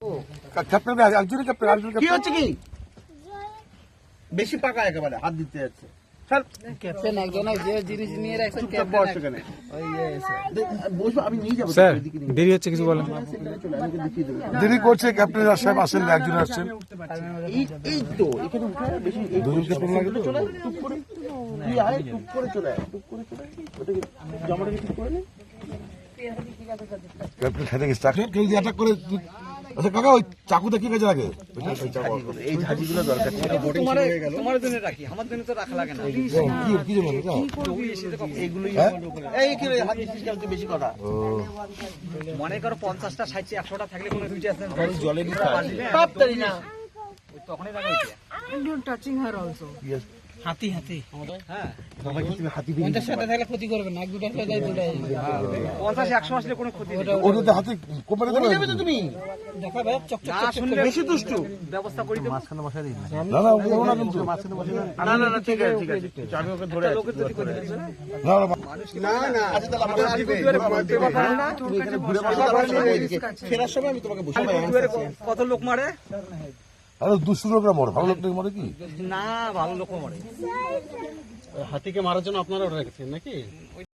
কি হচ্ছে কি বেশি পাকা একেবারে হাত দিতে যাচ্ছে ক্যাপ্টেন একজন যে জিনিস নিয়ে রাখছেন আমি নিয়ে যাবো স্যার দেরি হচ্ছে কিছু বলেন দেরি করছে ক্যাপ্টেন সাহেব আসেন না, একজন আসছেন। এই তো এখানে উঠে বেশি দুজনকে ফোন লাগে তো চলে টুক করে তুই আয় টুক করে চলে আয় টুক করে চলে ওটাকে জামাটাকে ঠিক করে নে ক্যাপ্টেন খেতে গেছে চাকরি কেউ যদি অ্যাটাক করে আচ্ছা কাকা ওই চাকুটা কি কাজে লাগে? এই ঝাঁঝিগুলো দরকার তোমার জন্য রাখি, আমার জন্য তো রাখা লাগে না। কি জন্য এটা? এইগুলোই এই কি রে হাত দিছিস কেন তুই বেশি কথা মনে করো 50টা 60 100টা থাকলে কোনো দুইটা আছে জলে দিতে পারতারি না তখনই রাখা হইছে। টাচিং হার অলসো হাতি হ্যাঁ বাবা কি তুমি হাতি 50টা থাকলে ক্ষতি করবে না, এক দুটা হলে যাই দুটাই 50 100 আসলে কোনো ক্ষতি নেই। ওটাতে হাতে কোপারে দেবে যাবে তো তুমি দেখা ভাই চকচক না শুনলে বেশি দুষ্টু ব্যবস্থা করি দেব। মাঝখানে বসা দিই না না ও না কিন্তু না না না ঠিক আছে ঠিক আছে আমি ওকে ধরে লোকের যদি করে দিবে না না না না না আচ্ছা তাহলে আমাদের আসবে তুমি এখানে ঘুরে বসে ফেরার সময় আমি তোমাকে বসে কত লোক মারে আরে দুষ্টু লোকরা মরে, ভালো লোকটা মরে কি? না, ভালো লোক মারে। হাতিকে মারার জন্য আপনারা অর্ডার রেখেছেন নাকি?